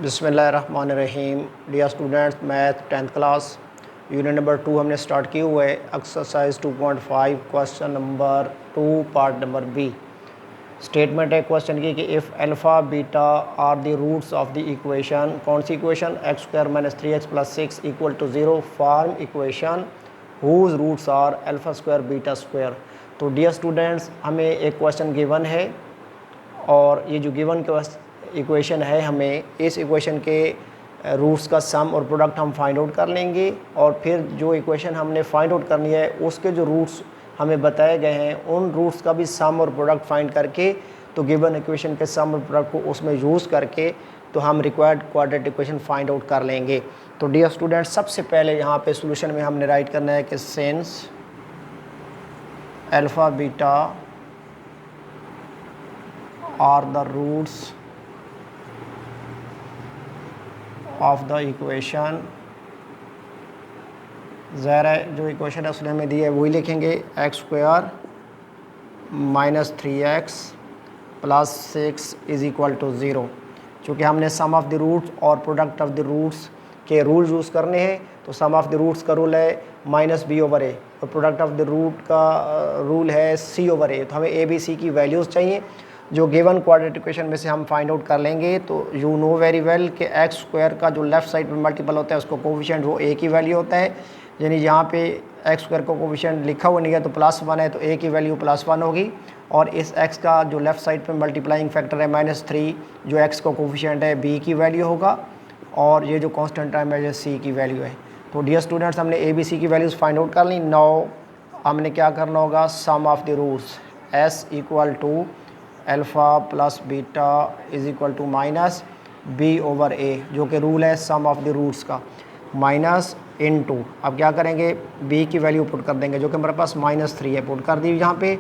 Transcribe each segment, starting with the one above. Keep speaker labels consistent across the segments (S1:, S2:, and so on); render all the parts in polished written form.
S1: बिस्मिल्लाहिर्रहमानिर्रहीम। Dear students, math 10th class unit number 2 हमने start किया हुआ है। Exercise 2.5 question number 2 part number B. Statement है क्वेश्चन की कि if alpha beta are the roots of the equation, कौन सी equation, x square minus 3x plus 6 equal to 0 form equation whose roots are alpha square beta square. तो dear students, हमें एक question given है और ये जो गिवन इक्वेशन है, हमें इस इक्वेशन के रूट्स का सम और प्रोडक्ट हम फाइंड आउट कर लेंगे और फिर जो इक्वेशन हमने फाइंड आउट करनी है उसके जो रूट्स हमें बताए गए हैं उन रूट्स का भी सम और प्रोडक्ट फाइंड करके, तो गिवन इक्वेशन के सम और प्रोडक्ट को उसमें यूज़ करके तो हम required quadratic equation find out कर लेंगे। तो डियर स्टूडेंट, सबसे पहले यहाँ पे सॉल्यूशन में हमने राइट करना है कि since alpha beta are the roots of the equation, ज़रा जो इक्वेशन है उसने हमें दी है वही लिखेंगे, x square minus 3x plus 6 is equal to 0। चूँकि हमने सम ऑफ द रूट्स और प्रोडक्ट ऑफ द रूट्स के रूल यूज़ करने हैं, तो सम ऑफ द रूट्स का रूल है माइनस बी ओवर ए और प्रोडक्ट ऑफ द रूट का रूल है सी ओवर ए। तो हमें ए बी सी की वैल्यूज़ चाहिए जो गिवन क्वाड्रेटिक इक्वेशन में से हम फाइंड आउट कर लेंगे। तो यू नो वेरी वेल कि एक्स स्क्वायर का जो लेफ़्ट साइड में मल्टीपल होता है उसको कोफिशिएंट वो ए की वैल्यू होता है, यानी यहाँ पे एक्स स्क्वायर को कोफिशिएंट लिखा हुआ नहीं है तो +1 है, तो ए की वैल्यू +1 होगी। और इस एक्स का जो लेफ़्ट साइड पे मल्टीप्लाइंग फैक्टर है -3, जो एक्स का कोफिशिएंट है बी की वैल्यू होगा, और ये जो कांस्टेंट टाइम है ये सी की वैल्यू है। तो डियर स्टूडेंट्स, हमने ए बी सी की वैल्यूज़ फाइंड आउट कर ली। नाउ हमने क्या करना होगा, sum of the roots S equal to alpha plus beta is equal to minus B over A, जो कि रूल है सम ऑफ द रूट्स का, माइनस इनटू, अब क्या करेंगे, बी की वैल्यू पुट कर देंगे जो कि हमारे पास -3 है, पुट कर दी यहाँ पे,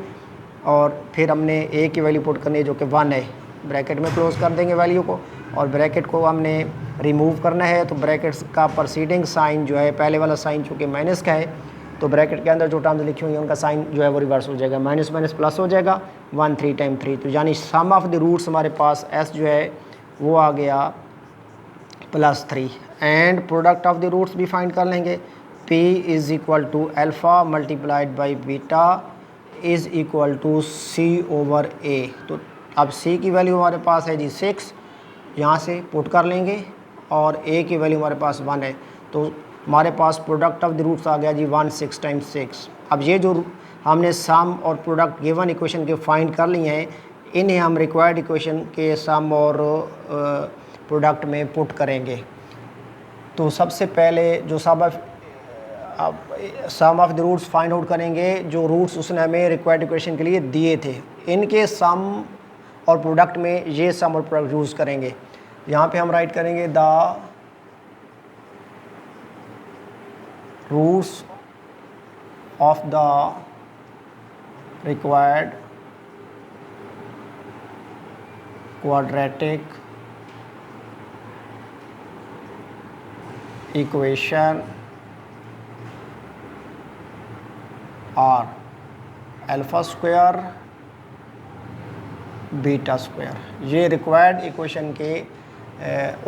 S1: और फिर हमने ए की वैल्यू पुट करनी है जो कि 1 है, ब्रैकेट में क्लोज कर देंगे वैल्यू को, और ब्रैकेट को हमने रिमूव करना है। तो ब्रैकेट्स का प्रीसीडिंग साइन जो है, पहले वाला साइन चूँकि माइनस का है, तो ब्रैकेट के अंदर जो टर्म्स लिखी हुई हैं उनका साइन जो है वो रिवर्स हो जाएगा, माइनस माइनस प्लस हो जाएगा, 1 3 टाइम 3। तो यानी सम ऑफ द रूट्स हमारे पास एस जो है वो आ गया +3, and product of the roots भी फाइंड कर लेंगे, p is equal to alpha multiplied by beta is equal to C over A. तो अब c की वैल्यू हमारे पास है जी 6, यहाँ से पुट कर लेंगे, और a की वैल्यू हमारे पास 1 है, तो हमारे पास प्रोडक्ट ऑफ द रूट्स आ गया जी 1 6 टाइम्स 6। अब ये जो हमने सम और प्रोडक्ट गिवन इक्वेशन के फाइंड कर लिए हैं, इन्हें हम रिक्वायर्ड इक्वेशन के सम और प्रोडक्ट में पुट करेंगे। तो सबसे पहले जो sum of the roots find out करेंगे, जो रूट्स उसने हमें रिक्वायर्ड इक्वेशन के लिए दिए थे, इनके सम और प्रोडक्ट में ये सम और प्रोडक्ट यूज़ करेंगे। यहाँ पे हम राइट करेंगे the roots of the required quadratic equation are alpha square beta square. ये रिक्वायर्ड इक्वेशन के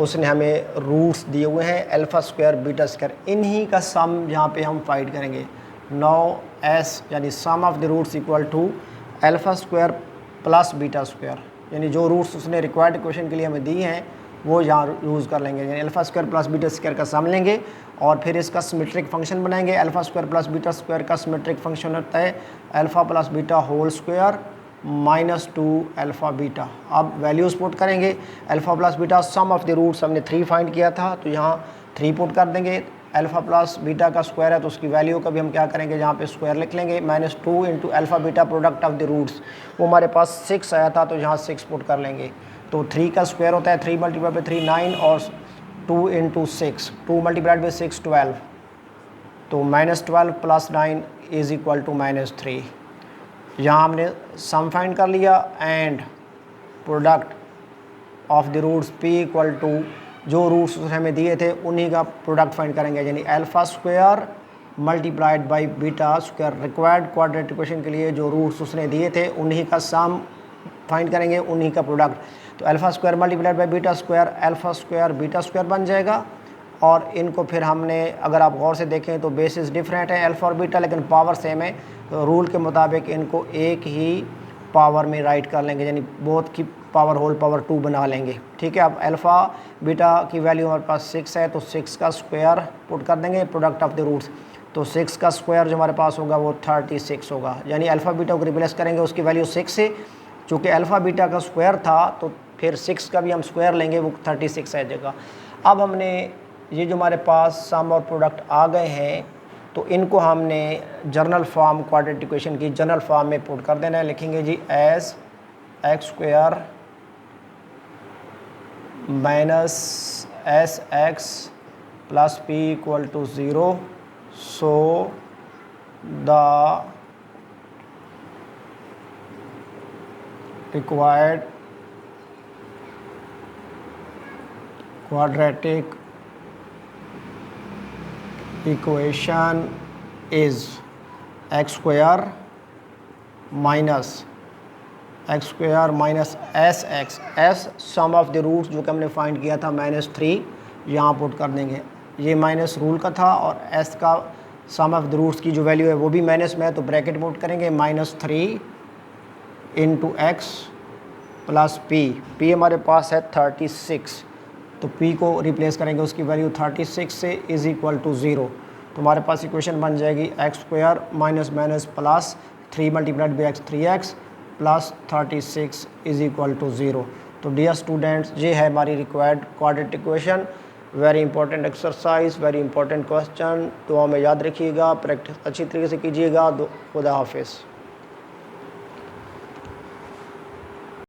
S1: उसने हमें रूट्स दिए हुए हैं, अल्फ़ा स्क्वायर बीटा स्क्वायर, इन्हीं का सम यहाँ पे हम फाइंड करेंगे। नाउ एस यानी sum of the roots equal to alpha square plus beta square, यानी जो रूट्स उसने रिक्वायर्ड इक्वेशन के लिए हमें दिए हैं वो यहाँ यूज़ कर लेंगे, यानी alpha square plus beta square का सम लेंगे और फिर इसका सिमेट्रिक फंक्शन बनाएंगे। Alpha square plus beta square का सिमेट्रिक फंक्शन होता है alpha plus beta whole square -2 alpha beta. अब वैल्यूज़ पुट करेंगे, alpha plus beta sum of the roots हमने 3 फाइंड किया था, तो यहाँ 3 पुट कर देंगे। अल्फ़ा प्लस बीटा का स्क्वायर है तो उसकी वैल्यू का भी हम क्या करेंगे, यहाँ पे स्क्वायर लिख लेंगे, -2 into alpha beta product of the roots, वो हमारे पास 6 आया था तो यहाँ 6 पुट कर लेंगे। तो 3 का स्क्वायर होता है 3 मल्टीप्लाई बाई 3 9, और 2 इंटू 6, 2 मल्टीप्लाइड बाई 6 12, तो -12 प्लस 9 इज़ इक्वल टू -3। यहाँ हमने सम फाइंड कर लिया, and product of the roots p equal to जो रूट्स उसने हमें दिए थे उन्हीं का प्रोडक्ट फाइंड करेंगे, यानी alpha square multiplied by beta square. Required quadratic equation के लिए जो रूट्स उसने दिए थे उन्हीं का सम फाइंड करेंगे उन्हीं का प्रोडक्ट। तो alpha square multiplied by beta square, alpha square beta square बन जाएगा। और इनको फिर हमने अगर आप गौर से देखें तो बेसिस डिफरेंट है अल्फ़ा और बीटा, लेकिन पावर सेम है। तो रूल के मुताबिक इनको एक ही पावर में राइट कर लेंगे, यानी बोथ की पावर होल पावर 2 बना लेंगे। ठीक है, अब अल्फ़ा बीटा की वैल्यू हमारे पास 6 है, तो 6 का स्क्वायर पुट कर देंगे प्रोडक्ट ऑफ द रूट्स। तो 6 का स्क्वायर जो हमारे पास होगा वो 36 होगा, यानी अल्फ़ा बीटा को रिप्लेस करेंगे, उसकी वैल्यू 6 है। चूँकि अल्फ़ा बीटा का स्क्वायर था तो फिर 6 का भी हम स्क्वायर लेंगे, वो 36 आ जाएगा। अब हमने ये जो हमारे पास सम और प्रोडक्ट आ गए हैं, तो इनको हमने जनरल फॉर्म क्वाड्रेटिक इक्वेशन की जनरल फॉर्म में पुट कर देना है। लिखेंगे जी as x square minus S x plus P equal to 0, so the required quadratic equation is x square minus S x, S sum of the roots जो कि हमने फाइंड किया था -3 यहाँ पुट कर देंगे। ये माइनस रूल का था और एस का सम ऑफ द रूट्स की जो वैल्यू है वो भी माइनस में है, तो ब्रैकेट पुट करेंगे -3 इंटू एक्स प्लस पी हमारे पास है 36, तो p को रिप्लेस करेंगे, उसकी वैल्यू 36 से इज़ इक्वल टू 0। तो हमारे पास इक्वेशन बन जाएगी x square minus plus 3 multiplied by x 3x plus 36 is equal to 0। तो डियर स्टूडेंट्स, ये है हमारी required quadratic equation. Very important exercise, very important question, तो हमें याद रखिएगा, प्रैक्टिस अच्छी तरीके से कीजिएगा। खुदा हाफिज़।